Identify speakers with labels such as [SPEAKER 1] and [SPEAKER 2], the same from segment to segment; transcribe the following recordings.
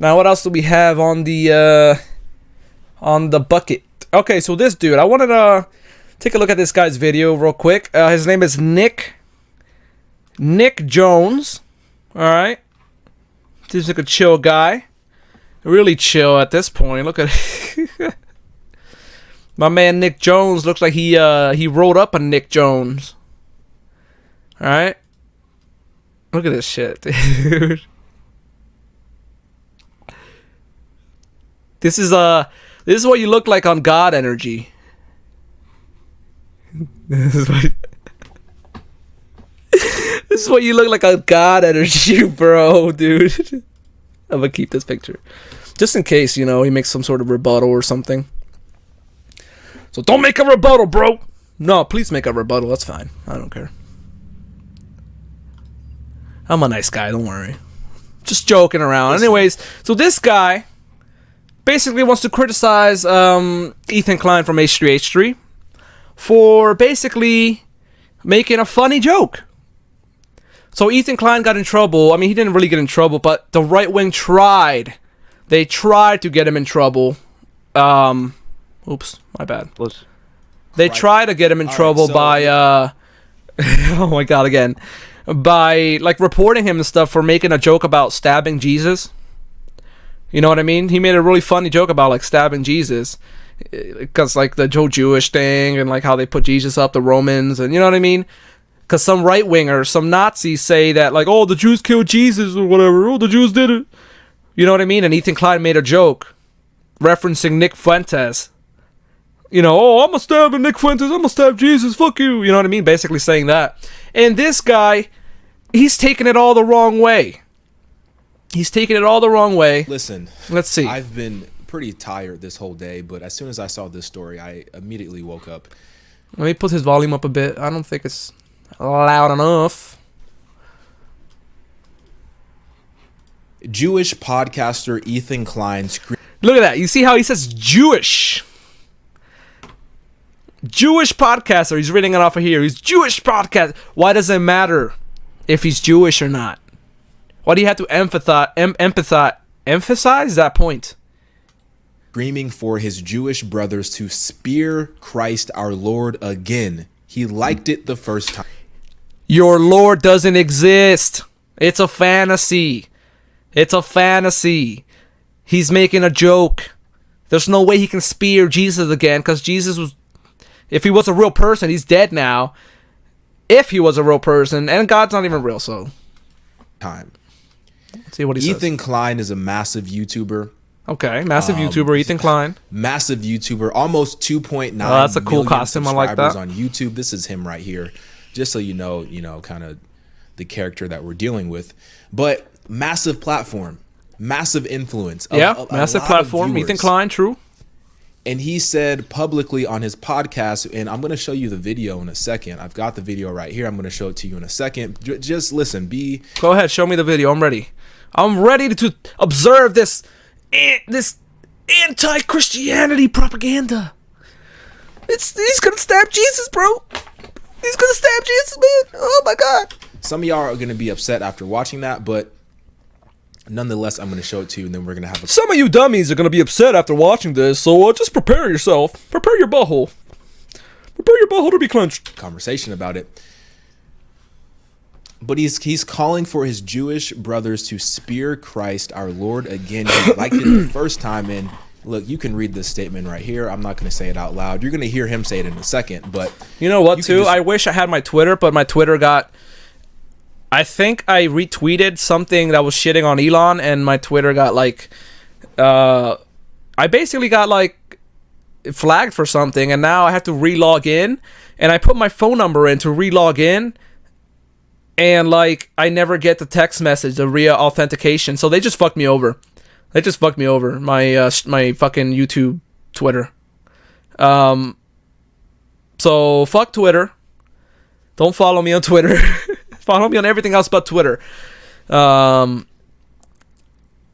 [SPEAKER 1] Now, what else do we have on the bucket? Okay, so this dude, I wanted to take a look at this guy's video real quick. His name is Nick Jones. All right, seems like a chill guy, really chill at this point. Look at my man Nick Jones. Looks like he wrote up a Nick Jones. All right, look at this shit, dude. This is what you look like on God energy. This is what you look like on God energy, bro, dude. I'm gonna keep this picture just in case, he makes some sort of rebuttal or something. So don't make a rebuttal, bro. No, please make a rebuttal. That's fine. I don't care. I'm a nice guy. Don't worry. Just joking around. Anyways, so this guy basically wants to criticize Ethan Klein from H3H3 for basically making a funny joke. So Ethan Klein got in trouble. I mean, he didn't really get in trouble, but the right wing tried. They tried to get him in trouble. Oops, my bad. They tried to get him in trouble by oh my god, again. By reporting him and stuff for making a joke about stabbing Jesus. You know what I mean? He made a really funny joke about stabbing Jesus, because the whole Jewish thing and how they put Jesus up, the Romans, and you know what I mean? Because some right wingers, some Nazis say that oh, the Jews killed Jesus or whatever. Oh, the Jews did it. You know what I mean? And Ethan Klein made a joke referencing Nick Fuentes. Oh, I'm gonna stab Nick Fuentes. I'm gonna stab Jesus. Fuck you. You know what I mean? Basically saying that. And this guy, he's taking it all the wrong way.
[SPEAKER 2] Listen,
[SPEAKER 1] let's see.
[SPEAKER 2] I've been pretty tired this whole day, but as soon as I saw this story, I immediately woke up.
[SPEAKER 1] Let me put his volume up a bit. I don't think it's loud enough.
[SPEAKER 2] Jewish podcaster Ethan Klein.
[SPEAKER 1] Look at that. You see how he says Jewish? Jewish podcaster. He's reading it off of here. He's Jewish podcast. Why does it matter if he's Jewish or not? Why do you have to emphasize that point?
[SPEAKER 2] Screaming for his Jewish brothers to spear Christ our Lord again. He liked it the first time.
[SPEAKER 1] Your Lord doesn't exist. It's a fantasy. He's making a joke. There's no way he can spear Jesus again, because Jesus was... If he was a real person, he's dead now. If he was a real person, and God's not even real, so...
[SPEAKER 2] Time.
[SPEAKER 1] Let's see what he says.
[SPEAKER 2] Ethan Klein is a massive YouTuber.
[SPEAKER 1] Okay, massive YouTuber, Ethan Klein.
[SPEAKER 2] Massive YouTuber, almost 2.9
[SPEAKER 1] that's a cool costume. I like that.
[SPEAKER 2] On YouTube. This is him right here, just so you know, kind of the character that we're dealing with. But massive platform, massive influence.
[SPEAKER 1] Massive platform. Ethan Klein, true.
[SPEAKER 2] And he said publicly on his podcast, and I'm going to show you the video in a second. I've got the video right here. I'm going to show it to you in a second. Just listen.
[SPEAKER 1] Go ahead. Show me the video. I'm ready. I'm ready to observe this anti-Christianity propaganda. He's going to stab Jesus, bro. He's going to stab Jesus, man. Oh, my God.
[SPEAKER 2] Some of y'all are going to be upset after watching that, but nonetheless, I'm going to show it to you, and then we're going to have
[SPEAKER 1] Some of you dummies are going to be upset after watching this, so just prepare yourself. Prepare your butthole. Prepare your butthole to be clenched.
[SPEAKER 2] Conversation about it. But he's calling for his Jewish brothers to spear Christ our Lord again. He liked it the first time, and look, you can read this statement right here. I'm not going to say it out loud. You're going to hear him say it in a second, but...
[SPEAKER 1] You know what, too? I wish I had my Twitter, but my Twitter got... I think I retweeted something that was shitting on Elon, and my Twitter got I basically got flagged for something, and now I have to re-log in, and I put my phone number in to re-log in, and I never get the text message, the re-authentication, so they just fucked me over. My fucking YouTube Twitter. So fuck Twitter. Don't follow me on Twitter. Follow me on everything else but Twitter. On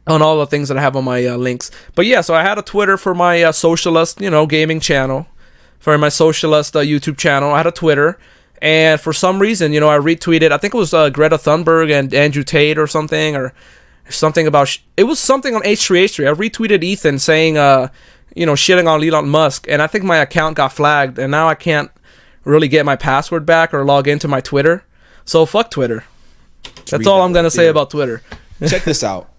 [SPEAKER 1] all the things that I have on my links. But yeah, so I had a Twitter for my Sociallust, gaming channel. For my Sociallust YouTube channel, I had a Twitter. And for some reason, I retweeted, I think it was Greta Thunberg and Andrew Tate or something. Something about it was something on H3H3. I retweeted Ethan saying, shitting on Elon Musk, and I think my account got flagged, and now I can't really get my password back or log into my Twitter. So fuck Twitter. That's all I'm gonna say about Twitter.
[SPEAKER 2] Check this out.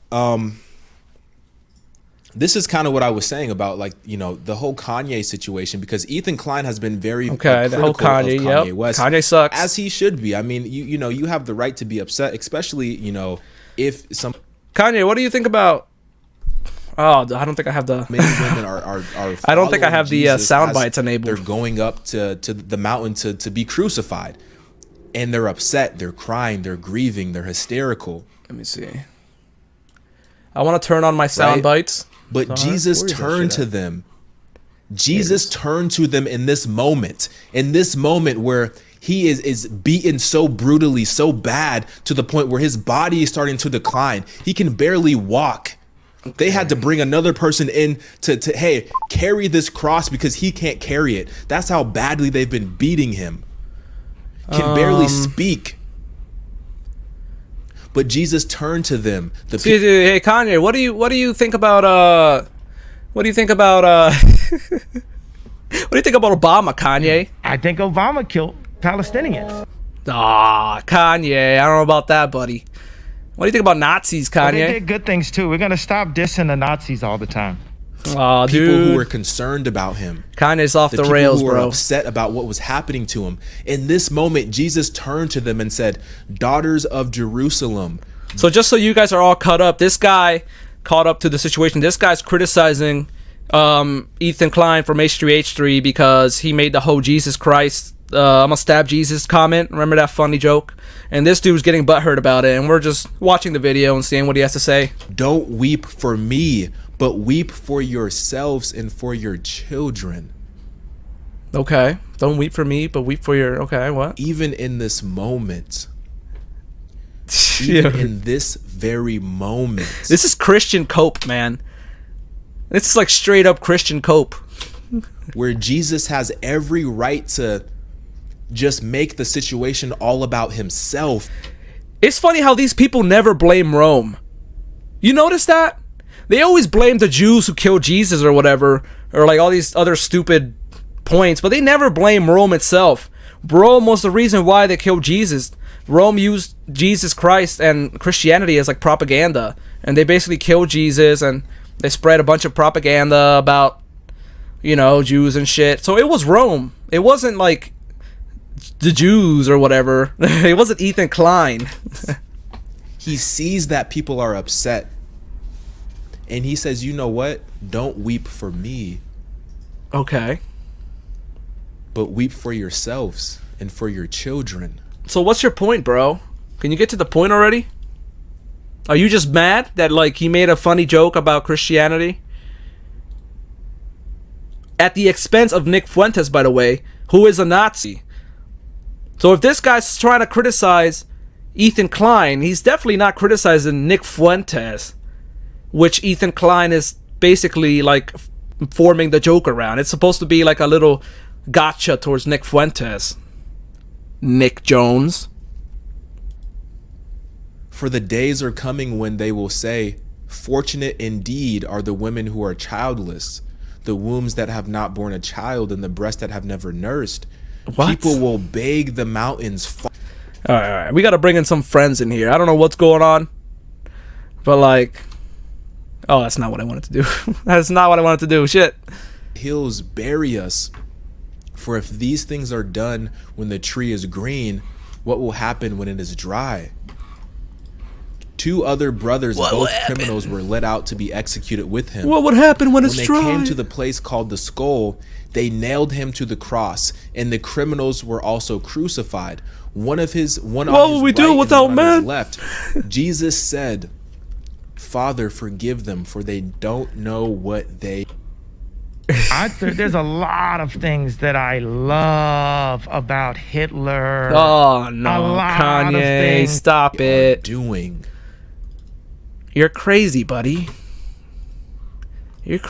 [SPEAKER 2] This is kind of what I was saying about, like, the whole Kanye situation, because Ethan Klein has been very
[SPEAKER 1] the whole Kanye
[SPEAKER 2] West.
[SPEAKER 1] Kanye sucks,
[SPEAKER 2] as he should be. I mean, you have the right to be upset, especially if some
[SPEAKER 1] Kanye. What do you think about? Oh, I don't think I have the.
[SPEAKER 2] Many women are
[SPEAKER 1] I don't think I have the sound bites enabled.
[SPEAKER 2] They're going up to the mountain to be crucified, and they're upset. They're crying. They're grieving. They're hysterical.
[SPEAKER 1] Let me see. I want to turn on my sound bites.
[SPEAKER 2] But Jesus turned to them. Jesus turned to them in this moment where he is beaten so brutally, so bad, to the point where his body is starting to decline. He can barely walk. Okay. They had to bring another person in to hey, carry this cross because he can't carry it. That's how badly they've been beating him. Can barely speak. But Jesus turned to them.
[SPEAKER 1] Hey Kanye, what do you think about what do you think about Obama, Kanye?
[SPEAKER 3] I think Obama killed Palestinians.
[SPEAKER 1] Kanye, I don't know about that, buddy. What do you think about Nazis, Kanye?
[SPEAKER 3] Well, they did good things too. We're gonna stop dissing the Nazis all the time.
[SPEAKER 1] People
[SPEAKER 2] who were concerned about him.
[SPEAKER 1] Kanye's off the rails,
[SPEAKER 2] bro.
[SPEAKER 1] Who
[SPEAKER 2] were upset about what was happening to him. In this moment, Jesus turned to them and said, "Daughters of Jerusalem."
[SPEAKER 1] So just so you guys are all caught up, this guy caught up to the situation. This guy's criticizing Ethan Klein from H3H3 because he made the whole Jesus Christ, I'm gonna stab Jesus comment. Remember that funny joke? And this dude's getting butthurt about it, and we're just watching the video and seeing what he has to say.
[SPEAKER 2] Don't weep for me, but weep for yourselves and for your children.
[SPEAKER 1] Okay. Don't weep for me, but weep for your... Okay, what?
[SPEAKER 2] Even in this moment. Even in this very moment.
[SPEAKER 1] This is Christian cope, man. This is like straight up Christian cope.
[SPEAKER 2] Where Jesus has every right to just make the situation all about himself.
[SPEAKER 1] It's funny how these people never blame Rome. You notice that? They always blame the Jews who killed Jesus or whatever, or like all these other stupid points, but they never blame Rome itself. Rome was the reason why they killed Jesus. Rome used Jesus Christ and Christianity as like propaganda, and they basically killed Jesus, and they spread a bunch of propaganda about, Jews and shit. So it was Rome. It wasn't like the Jews or whatever. It wasn't Ethan Klein.
[SPEAKER 2] He sees that people are upset. And he says, you know what? Don't weep for me.
[SPEAKER 1] Okay.
[SPEAKER 2] But weep for yourselves and for your children.
[SPEAKER 1] So what's your point, bro? Can you get to the point already? Are you just mad that, like, he made a funny joke about Christianity? At the expense of Nick Fuentes, by the way, who is a Nazi. So if this guy's trying to criticize Ethan Klein, he's definitely not criticizing Nick Fuentes, which Ethan Klein is basically like forming the joke around. It's supposed to be like a little gotcha towards Nick Fuentes. Nick Jones.
[SPEAKER 2] For the days are coming when they will say, fortunate indeed are the women who are childless, the wombs that have not borne a child, and the breasts that have never nursed. What? People will beg the mountains.
[SPEAKER 1] All right. We got to bring in some friends in here. I don't know what's going on, but like... Oh, that's not what I wanted to do. That's not what I wanted to do. Shit.
[SPEAKER 2] Hills bury us. For if these things are done when the tree is green, what will happen when it is dry? 2 other brothers, both criminals, were let out to be executed with him.
[SPEAKER 1] What would happen when it's dry?
[SPEAKER 2] When they came to the place called the Skull, they nailed him to the cross, and the criminals were also crucified. One on his right and one on his left. Jesus said, Father, forgive them, for they don't know what they...
[SPEAKER 3] There's a lot of things that I love about Hitler.
[SPEAKER 1] Oh, no, Kanye, stop it.
[SPEAKER 2] Doing.
[SPEAKER 1] You're crazy, buddy.